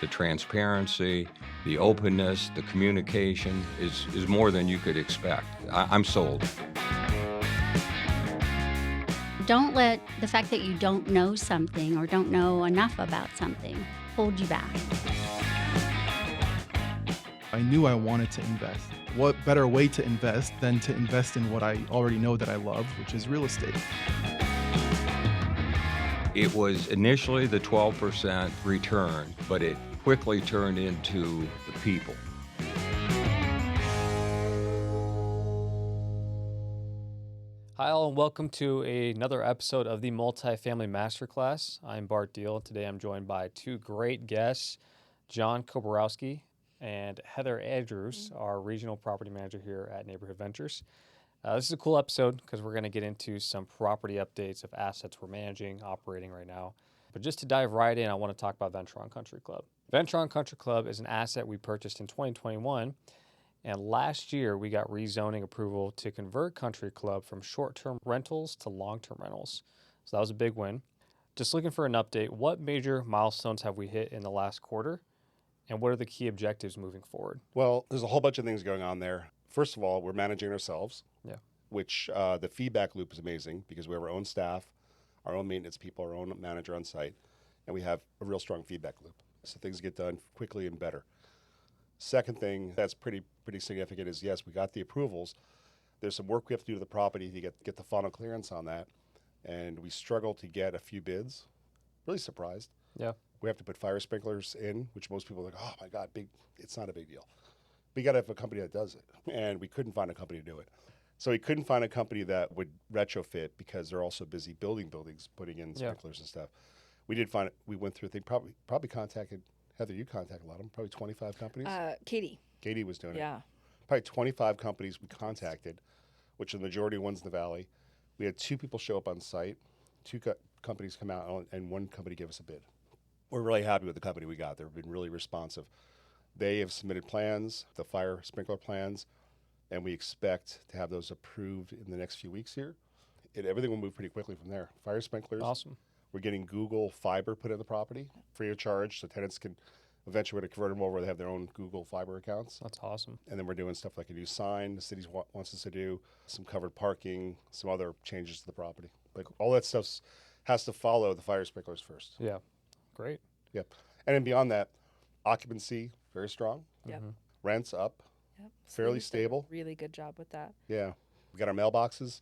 The transparency, the openness, the communication is more than you could expect. I'm sold. Don't let the fact that you don't know something or don't know enough about something hold you back. I knew I wanted to invest. What better way to invest than to invest in what I already know that I love, which is real estate? It was initially the 12% return, but it quickly turned into the people. Hi all, and welcome to another episode of the Multifamily Masterclass. I'm Bart Diehl. Today I'm joined by two great guests, John Kobierowski and Heather Andrews, our regional property manager here at Neighborhood Ventures. This is a cool episode because we're going to get into some property updates of assets we're managing, operating right now. But just to dive right in, I want to talk about Ventron Country Club. Ventron Country Club is an asset we purchased in 2021, and last year we got rezoning approval to convert Country Club from short-term rentals to long-term rentals. So that was a big win. Just looking for an update, what major milestones have we hit in the last quarter, and what are the key objectives moving forward? Well, there's a whole bunch of things going on there. First of all, we're managing ourselves, which the feedback loop is amazing because we have our own staff, our own maintenance people, our own manager on site, and we have a real strong feedback loop. So things get done quickly and better. Second thing that's pretty significant is, yes, we got the approvals. There's some work we have to do to the property to get the final clearance on that, and we struggled to get a few bids. Really surprised. Yeah. We have to put fire sprinklers in, which most people are like, oh my God, it's not a big deal. We got to have a company that does it, and we couldn't find a company to do it. So we couldn't find a company that would retrofit because they're also busy building buildings, putting in sprinklers and stuff. We did find it. We went through, probably contacted, Heather, you contacted a lot of them, probably 25 companies? Katie was doing it. Yeah. Probably 25 companies we contacted, which are the majority of ones in the Valley. We had 2 people show up on site, 2 companies come out, and 1 company gave us a bid. We're really happy with the company we got. They've been really responsive. They have submitted plans, the fire sprinkler plans, and we expect to have those approved in the next few weeks here. Everything will move pretty quickly from there. Fire sprinklers. Awesome. We're getting Google Fiber put in the property free of charge, so tenants can eventually convert them over. They have their own Google Fiber accounts. That's awesome. And then we're doing stuff like a new sign the city wants us to do, some covered parking, some other changes to the property. Like all that stuff has to follow the fire sprinklers first. Yeah. Great. Yep. And then beyond that, occupancy, very strong. Yep. Rents up, Yep. fairly stable. Really good job with that. Yeah. We got our mailboxes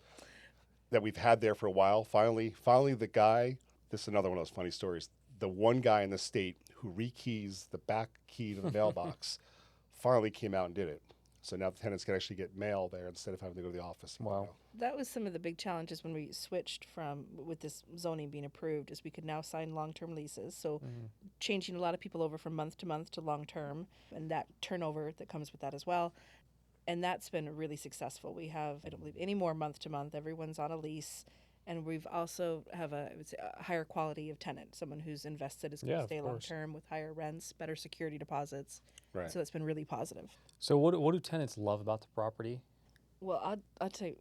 that we've had there for a while. Finally the guy, this is another one of those funny stories. The one guy in the state who rekeys the back key to the mailbox finally came out and did it. So now the tenants can actually get mail there instead of having to go to the office. Wow. That was some of the big challenges when we switched with this zoning being approved, is we could now sign long-term leases. So changing a lot of people over from month to month to long-term, and that turnover that comes with that as well. And that's been really successful. We have, I don't believe, any more month to month. Everyone's on a lease. And we've also have a higher quality of tenant, someone who's invested is going to stay long-term with higher rents, better security deposits. Right. So that's been really positive. So what do tenants love about the property? Well, I'll tell you,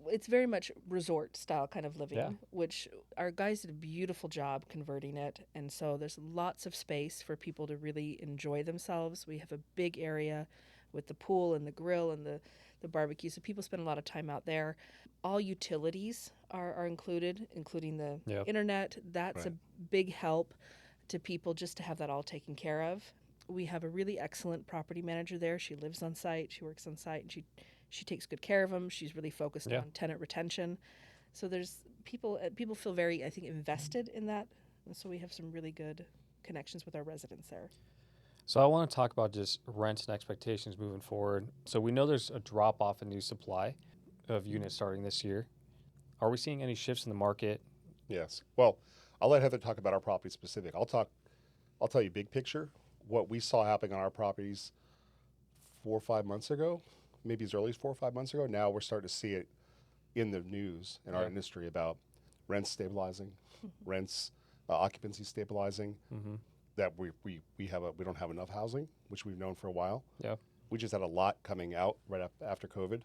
it's very much resort style kind of living, which our guys did a beautiful job converting it. And so there's lots of space for people to really enjoy themselves. We have a big area with the pool and the grill and the barbecue. So people spend a lot of time out there. All utilities are included, including the internet. That's a big help to people just to have that all taken care of. We have a really excellent property manager there. She lives on site. She works on site. And she takes good care of them. She's really focused on tenant retention. So there's people feel very, I think, invested in that. And so we have some really good connections with our residents there. So I want to talk about just rents and expectations moving forward. So we know there's a drop off in new supply of units starting this year. Are we seeing any shifts in the market? Yes. Well, I'll let Heather talk about our property specific. I'll tell you big picture. What we saw happening on our properties 4 or 5 months ago, maybe as early as 4 or 5 months ago. Now we're starting to see it in the news in our industry about rents stabilizing, rents occupancy stabilizing. That we don't have enough housing, which we've known for a while. Yeah. We just had a lot coming out right after COVID.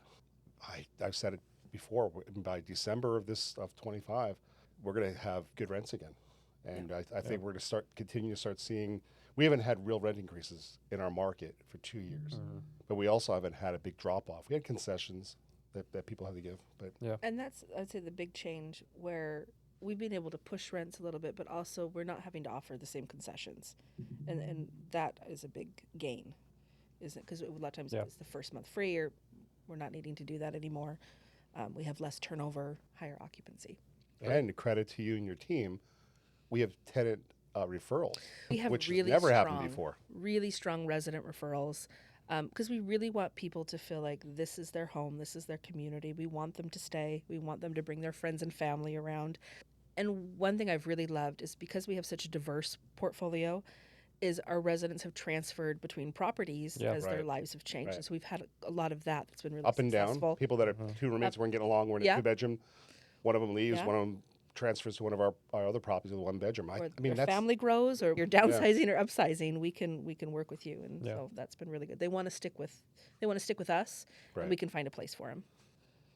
I've said it before. By December of 25, we're going to have good rents again, And I think we're going to continue to start seeing. We haven't had real rent increases in our market for 2 years, but we also haven't had a big drop off. We had concessions that people had to give, but And that's, I'd say, the big change where we've been able to push rents a little bit, but also we're not having to offer the same concessions, and that is a big gain, isn't it? Because a lot of times it's the first month free, or we're not needing to do that anymore. We have less turnover, higher occupancy. and credit to you and your team, we have tenant referrals, We have which really never strong, happened before. really strong resident referrals, because we really want people to feel like this is their home, this is their community. We want them to stay. We want them to bring their friends and family around. And one thing I've really loved is because we have such a diverse portfolio, is our residents have transferred between properties as their Right. lives have changed. Right. And so we've had a lot of that that's been really Up and successful. down. People that are two roommates weren't getting along, were in a Yeah. 2-bedroom. One of them leaves, Yeah. one of them transfers to one of our other properties with a 1-bedroom. Or I mean, your that's family grows, or you're downsizing or upsizing, we can work with you, and so that's been really good. They want to stick with us, Right. and we can find a place for them.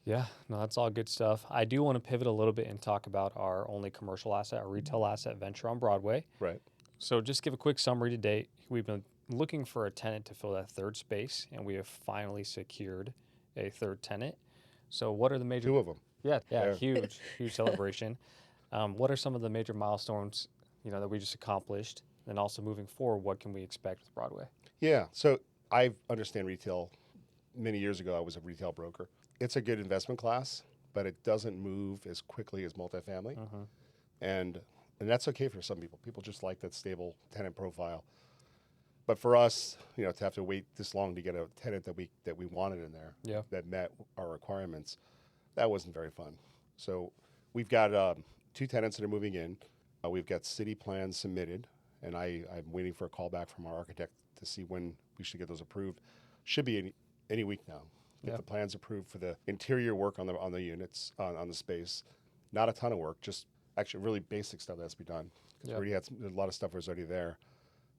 Yeah, no, that's all good stuff. I do want to pivot a little bit and talk about our only commercial asset, our retail asset venture on Broadway. right. So just give a quick summary to date. We've been looking for a tenant to fill that third space, and we have finally secured a third tenant. So what are the major... 2 of them. Yeah, huge celebration. What are some of the major milestones, that we just accomplished? And also moving forward, what can we expect with Broadway? Yeah. So I understand retail. Many years ago, I was a retail broker. It's a good investment class, but it doesn't move as quickly as multifamily. And that's okay for some people. People just like that stable tenant profile. But for us, to have to wait this long to get a tenant that we wanted in there, that met our requirements, that wasn't very fun. So we've got 2 tenants that are moving in. We've got city plans submitted, and I'm waiting for a call back from our architect to see when we should get those approved. Should be any week now. Get the plans approved for the interior work on the units, on the space. Not a ton of work, just actually really basic stuff that has to be done. Because we already had a lot of stuff was already there.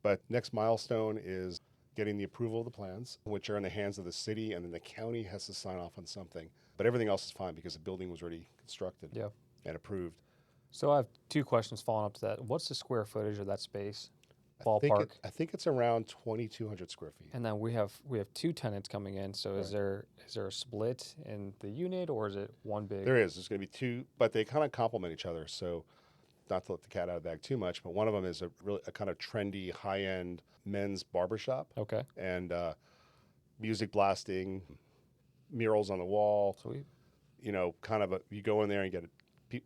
But next milestone is getting the approval of the plans, which are in the hands of the city, and then the county has to sign off on something. But everything else is fine because the building was already constructed and approved. So I have 2 questions following up to that. What's the square footage of that space? Ballpark? I think it's around 2,200 square feet. And then we have 2 tenants coming in. So is there a split in the unit, or is it one big? There is. There's going to be 2, but they kind of complement each other. So not to let the cat out of the bag too much, but one of them is a kind of trendy, high-end men's barbershop. Okay. And music blasting, murals on the wall. Sweet. You go in there and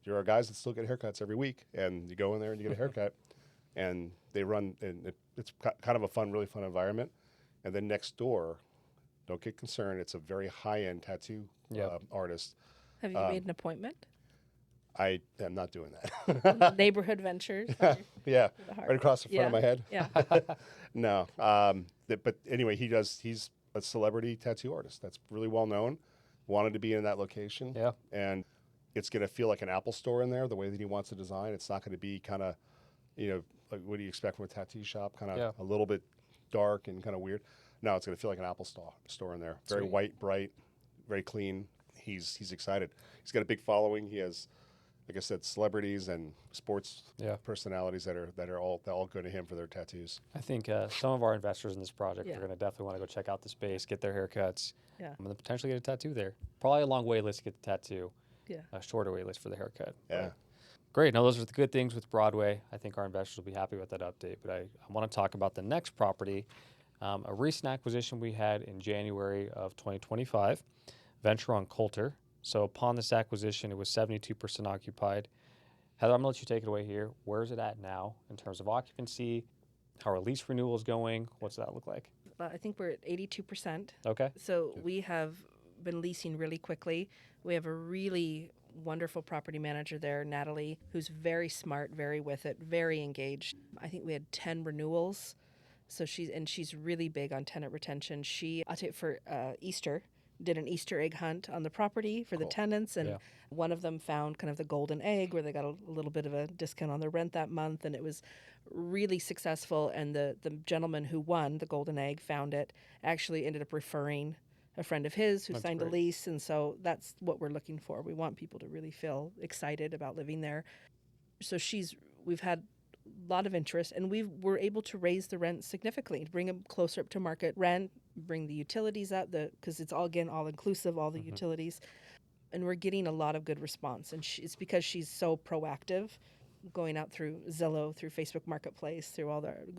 there are guys that still get haircuts every week, and you go in there and you get a haircut, and they run, and it's kind of a really fun environment. And then next door, don't get concerned, it's a very high-end tattoo artist. Have you made an appointment? I am not doing that. Neighborhood Ventures. Yeah, the heart. right across the front of my head. Yeah. No, but anyway, he's a celebrity tattoo artist that's really well known. Wanted to be in that location. Yeah. And it's going to feel like an Apple store in there, the way that he wants to design. It's not going to be kind of, like what do you expect from a tattoo shop? Kind of a little bit dark and kind of weird. No, it's going to feel like an Apple store in there. Very white, bright, very clean. He's excited. He's got a big following. He has, like I said, celebrities and sports personalities that all go to him for their tattoos. I think some of our investors in this project are going to definitely want to go check out the space, get their haircuts, and then potentially get a tattoo there. Probably a long wait list to get the tattoo. Yeah. A shorter wait list for the haircut. Yeah. Great. Now, those are the good things with Broadway. I think our investors will be happy with that update. But I want to talk about the next property, a recent acquisition we had in January of 2025, venture on Colter. So upon this acquisition, it was 72% occupied. Heather, I'm going to let you take it away here. Where is it at now in terms of occupancy? How are lease renewals going? What's that look like? I think we're at 82%. Okay. So we have been leasing really quickly. We have a really wonderful property manager there, Natalie, who's very smart, very with it, very engaged. I think we had 10 renewals. So she's really big on tenant retention. I'll tell you, for Easter, did an Easter egg hunt on the property for the tenants, and one of them found kind of the golden egg where they got a little bit of a discount on their rent that month, and it was really successful. And the gentleman who won the golden egg found it, actually ended up referring a friend of his who signed a lease, and so that's what we're looking for. We want people to really feel excited about living there. So she's we've had a lot of interest, and we're able to raise the rent significantly, to bring them closer up to market rent, bring the utilities up, because it's all inclusive, all the utilities, and we're getting a lot of good response. And it's because she's so proactive, going out through Zillow, through Facebook Marketplace,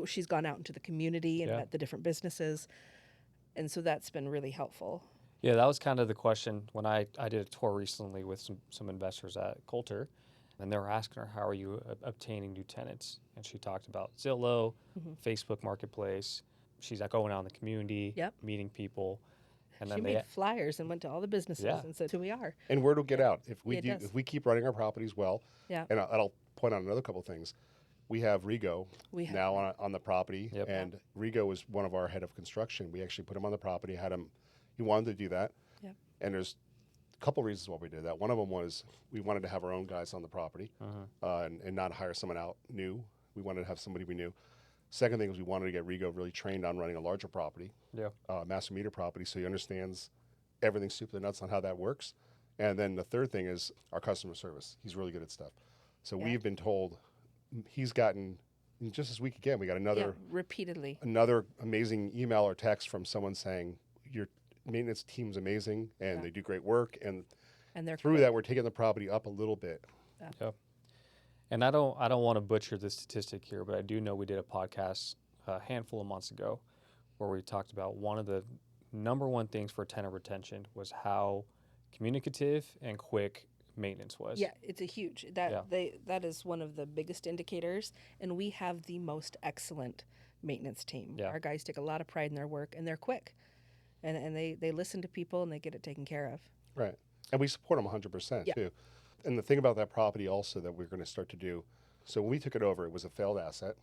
she's gone out into the community and met the different businesses, and so that's been really helpful. Yeah, that was kind of the question when I did a tour recently with some investors at Colter, and they were asking her, how are you obtaining new tenants? And she talked about Zillow, Facebook Marketplace. She's like going out in the community, meeting people. And She made flyers and went to all the businesses and said, "Who we are." And word will get out if we keep running our properties well. Yeah. And I'll point out another couple of things. We have Rigo now on the property, and Rigo was one of our head of construction. We actually put him on the property, had him. He wanted to do that. Yep. And there's a couple reasons why we did that. One of them was we wanted to have our own guys on the property, and not hire someone out new. We wanted to have somebody we knew. Second thing was we wanted to get Rigo really trained on running a larger property, master meter property, so he understands everything soup to the nuts on how that works. And then the third thing is our customer service. He's really good at stuff. So we've been told he's gotten, just this week again, we got repeatedly another amazing email or text from someone saying your maintenance team's amazing and they do great work, and they're through that we're taking the property up a little bit. Yep. And I don't want to butcher the statistic here, but I do know we did a podcast a handful of months ago where we talked about one of the number one things for tenant retention was how communicative and quick maintenance was. Yeah, it's a huge that is one of the biggest indicators, and we have the most excellent maintenance team. Yeah. Our guys take a lot of pride in their work, and they're quick, and they listen to people and they get it taken care of. Right, and we support them 100% too. And the thing about that property also that we're going to start to do, so when we took it over, it was a failed asset.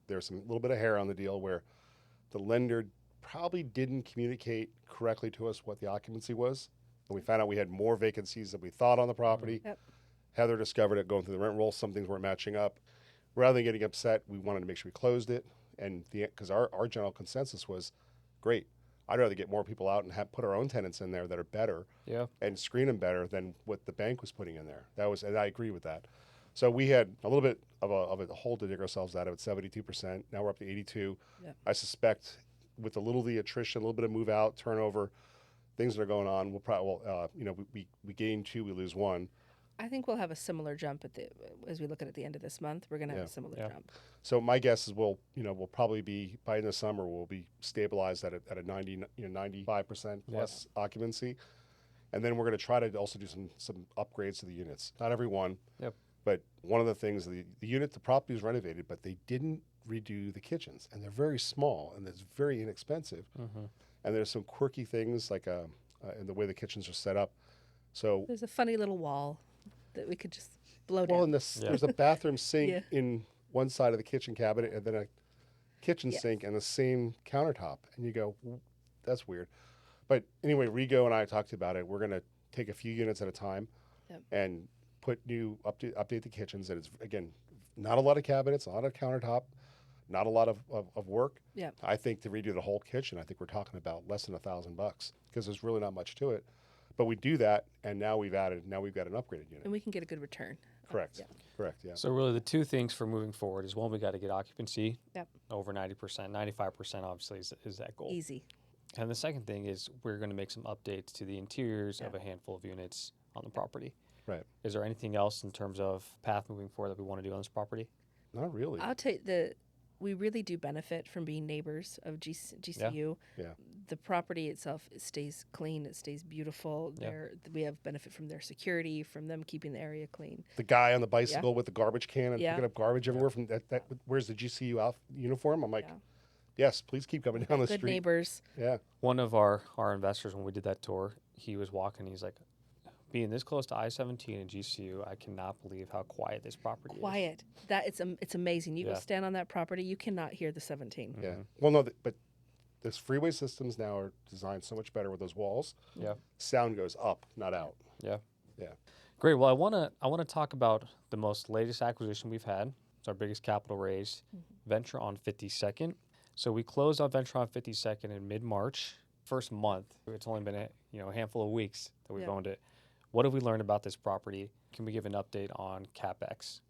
There was some little bit of hair on the deal where the lender probably didn't communicate correctly to us what the occupancy was. And we found out we had more vacancies than we thought on the property. Yep. Heather discovered it going through the rent roll. Some things weren't matching up. Rather than getting upset, we wanted to make sure we closed it. And because our general consensus was, great, I'd rather get more people out and put our own tenants in there that are better and screen them better than what the bank was putting in there. And I agree with that. So we had a little bit of a hole to dig ourselves out of at 72%. Now we're up to 82. Yep. I suspect with the attrition, a little bit of move out, turnover, things that are going on, we'll probably, we gain 2, we lose 1. I think we'll have a similar jump as we look at the end of this month. We're going to have a similar jump. So my guess is we'll probably be by the summer we'll be stabilized at a 95% plus occupancy, and then we're going to try to also do some upgrades to the units. Not every one, but one of the things the property was renovated, but they didn't redo the kitchens, and they're very small and it's very inexpensive, and there's some quirky things like in the way the kitchens are set up. So there's a funny little wall that we could just blow down. Well, and there's a bathroom sink in one side of the kitchen cabinet, and then a kitchen sink and the same countertop. And you go, that's weird. But anyway, Rigo and I talked about it. We're going to take a few units at a time and update the kitchens. And it's, again, not a lot of cabinets, a lot of countertop, not a lot of work. Yeah. I think to redo the whole kitchen, I think we're talking about less than $1,000 because there's really not much to it. But we do that, and now we've got an upgraded unit. And we can get a good return. Correct. Correct, yeah. So really the two things for moving forward is, one, we got to get occupancy over 90%. 95% obviously is that goal. Easy. And the second thing is we're going to make some updates to the interiors of a handful of units on the property. Right. Is there anything else in terms of path moving forward that we want to do on this property? Not really. I'll tell you we really do benefit from being neighbors of GCU. Yeah. The property itself, it stays clean, it stays beautiful. We have benefit from their security, from them keeping the area clean. The guy on the bicycle with the garbage can and picking up garbage everywhere from that wears the GCU uniform. I'm like, yes, please keep coming down the street. Good neighbors. Yeah. One of our investors, when we did that tour, he was walking, he's like, being this close to I-17 and GCU, I cannot believe how quiet this property is. Quiet. It's amazing. You go stand on that property, you cannot hear the 17. Yeah. Well, no, but those freeway systems now are designed so much better with those walls. Yeah. Sound goes up, not out. Yeah. Yeah. Great. Well, I want to talk about the most latest acquisition we've had. It's our biggest capital raise, Venture on 52nd. So we closed on Venture on 52nd in mid-March. First month, it's only been a handful of weeks that we've owned it. What have we learned about this property? Can we give an update on CapEx?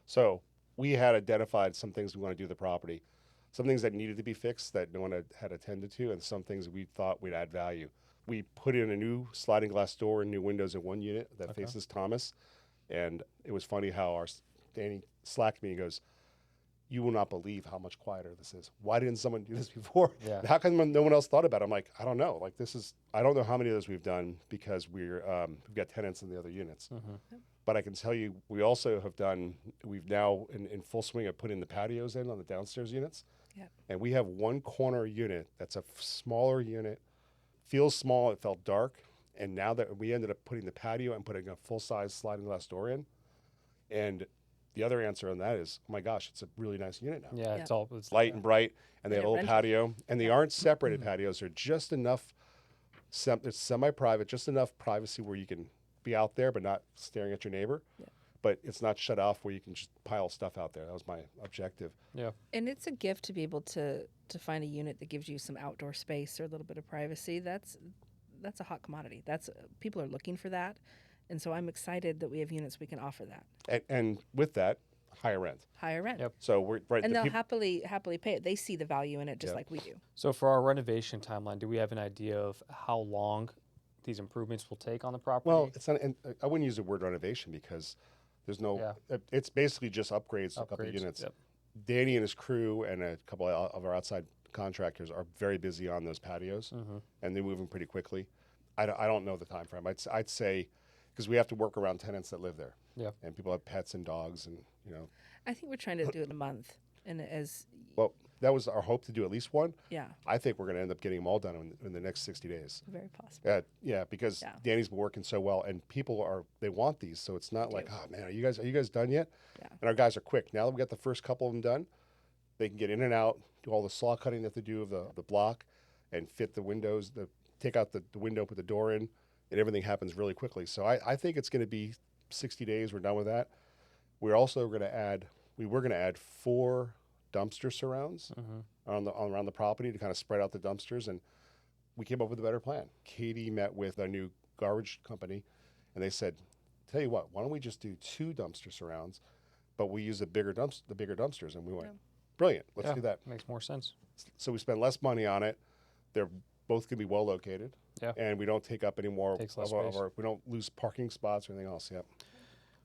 So we had identified some things we want to do to the property, some things that needed to be fixed that no one had attended to, and some things we thought would add value. We put in a new sliding glass door and new windows in one unit that faces Thomas. And it was funny how Danny slacked me and goes, "You will not believe how much quieter this is. Why didn't someone do this before? Yeah. How come no one else thought about it?" I'm like, I don't know. Like I don't know how many of those we've done because we've got tenants in the other units. Mm-hmm. But I can tell you, we've now in full swing of putting the patios in on the downstairs units. Yeah. And we have one corner unit that's a smaller unit, feels small, it felt dark. And now that we ended up putting the patio and putting a full-size sliding glass door in, and the other answer on that is, oh my gosh, it's a really nice unit now. Yeah, it's Light and bright, and they have a little rental. patio, and they aren't separated patios. They're just enough, it's semi-private, just enough privacy where you can be out there but not staring at your neighbor. Yeah. But it's not shut off where you can just pile stuff out there. That was my objective. Yeah. And it's a gift to be able to find a unit that gives you some outdoor space or a little bit of privacy. That's a hot commodity. People are looking for that. And so I'm excited that we have units we can offer that. And with that, higher rent. Higher rent. Yep. So we're right. And the they'll peop- happily pay it. They see the value in it just like we do. So for our renovation timeline, do we have an idea of how long these improvements will take on the property? Well, it's not. And I wouldn't use the word renovation because there's no. It's basically just upgrades to a couple of units. Yep. Danny and his crew and a couple of our outside contractors are very busy on those patios, and they're moving pretty quickly. I don't know the time frame. I'd say because we have to work around tenants that live there. Yeah. And people have pets and dogs, and I think we're trying to do it in a month. And Well, that was our hope to do at least one. yeah, I think we're going to end up getting them all done in the next 60 days. very possible. Yeah, because Yeah. Danny's been working so well, and people they want these, so it's not like, oh man, are you guys done yet? Yeah. And our guys are quick. Now that we got the first couple of them done, they can get in and out, do all the saw cutting that they do of the block, and fit the windows, take out the window, put the door in, and everything happens really quickly. So I think it's going to be 60 days. We're done with that. We're also going to add. We were going to add 4 dumpster surrounds around the property to kind of spread out the dumpsters, and we came up with a better plan. Katie met with a new garbage company, and they said, "Tell you what, why don't we just do 2 dumpster surrounds, but we use the bigger dumpsters?" And we went, "Brilliant, let's do that." Makes more sense. So we spend less money on it. They're both can be well located, and we don't take up any more Takes less of space. we don't lose parking spots or anything else. Yep.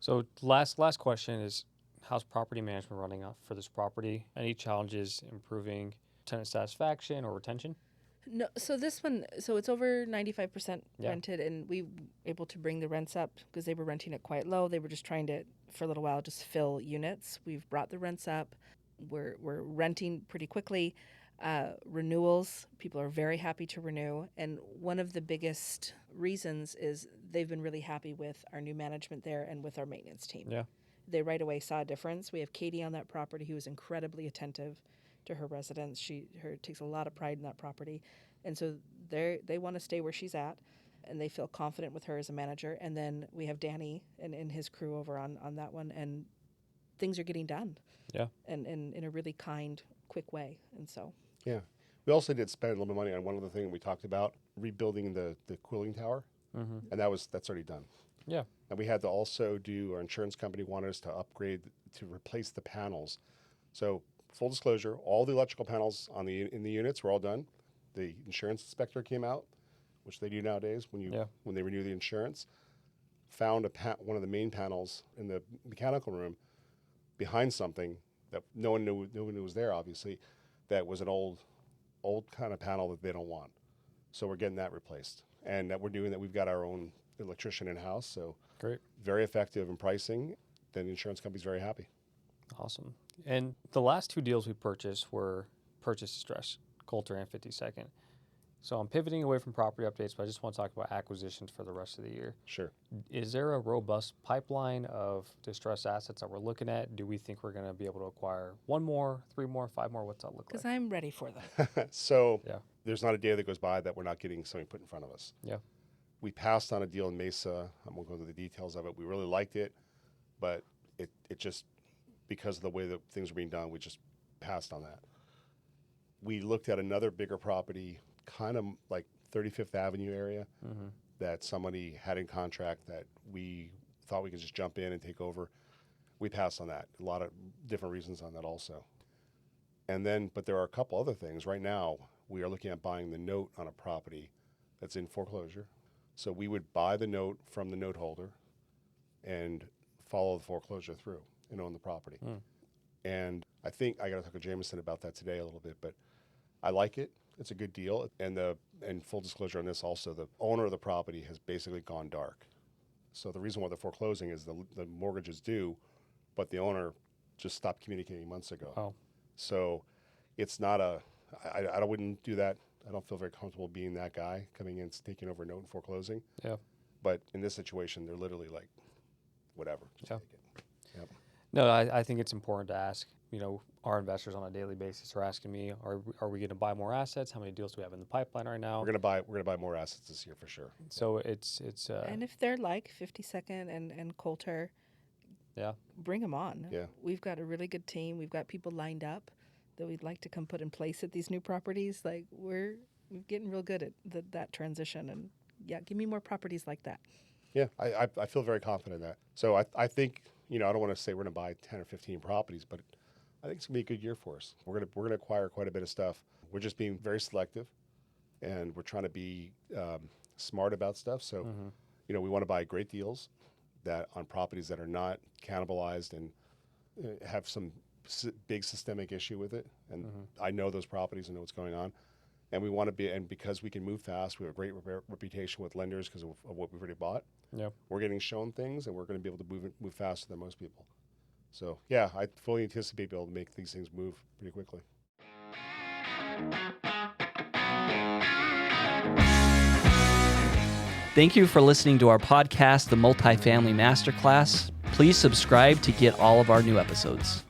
So last question is, how's property management running up for this property? Any challenges improving tenant satisfaction or retention? No, so this one, it's over 95% Yeah. rented, and we were able to bring the rents up because they were renting it quite low. They were just trying to, for a little while, just fill units. We've brought the rents up. We're renting pretty quickly. Renewals, people are very happy to renew, and one of the biggest reasons is they've been really happy with our new management there and with our maintenance team. Yeah. They right away saw a difference. We have Katie on that property who is incredibly attentive to her residents. She takes a lot of pride in that property, and so they want to stay where she's at, and they feel confident with her as a manager. And then we have Danny and his crew over on that one, and things are getting done. Yeah. And in a really kind, quick way, and so. Yeah. We also did spend a little bit of money on one other thing we talked about, rebuilding the cooling tower, and that's already done. Yeah. And we had to also our insurance company wanted us to upgrade to replace the panels. So full disclosure, all the electrical panels in the units were all done. The insurance inspector came out, which they do nowadays when they renew the insurance, found one of the main panels in the mechanical room behind something that no one knew was there, obviously. That was an old kind of panel that they don't want. So we're getting that replaced. And that we're doing that. We've got our own electrician in-house, so Great. very effective in pricing. Then the insurance company's very happy. Awesome. And the last 2 deals we purchased were purchase distress, Colter and 52nd. So I'm pivoting away from property updates, but I just want to talk about acquisitions for the rest of the year. Sure. Is there a robust pipeline of distressed assets that we're looking at? Do we think we're going to be able to acquire 1 more, 3 more, 5 more? What's that look Because like? I'm ready for them. So Yeah. there's not a day that goes by that we're not getting something put in front of us. Yeah. We passed on a deal in Mesa. I won't go into the details of it. We really liked it, but it just, because of the way that things were being done, we just passed on that. We looked at another bigger property, kind of like 35th Avenue area, that somebody had in contract that we thought we could just jump in and take over. we passed on that. A lot of different reasons on that also. And then, but there are a couple other things. Right now, we are looking at buying the note on a property that's in foreclosure. So we would buy the note from the note holder and follow the foreclosure through and own the property. And I think I got to talk to Jameson about that today a little bit, but I like it. It's a good deal. And full disclosure on this also, the owner of the property has basically gone dark. So the reason why they're foreclosing is the mortgage is due, but the owner just stopped communicating months ago. Oh. So it's not I wouldn't do that. I don't feel very comfortable being that guy coming in, taking over a note and foreclosing. Yeah. But in this situation, they're literally like, whatever. Just take it. Yep. No, I think it's important to ask. Our investors on a daily basis are asking me, are we going to buy more assets? How many deals do we have in the pipeline right now? We're gonna buy more assets this year for sure. So it's and if they're like 52nd and Colter, yeah, bring them on. Yeah. We've got a really good team. We've got people lined up that we'd like to come put in place at these new properties. Like we're getting real good at that transition. And yeah, give me more properties like that. Yeah, I feel very confident in that. So I think, I don't want to say we're going to buy 10 or 15 properties, but I think it's going to be a good year for us. We're going to acquire quite a bit of stuff. We're just being very selective, and we're trying to be smart about stuff. So, we want to buy great deals that on properties that are not cannibalized and have some big systemic issue with it. And I know those properties and know what's going on. And we want to be, and because we can move fast, we have a great reputation with lenders because of what we've already bought. Yep. We're getting shown things, and we're going to be able to move faster than most people. So yeah, I fully anticipate being able to make these things move pretty quickly. Thank you for listening to our podcast, the Multifamily Masterclass. Please subscribe to get all of our new episodes.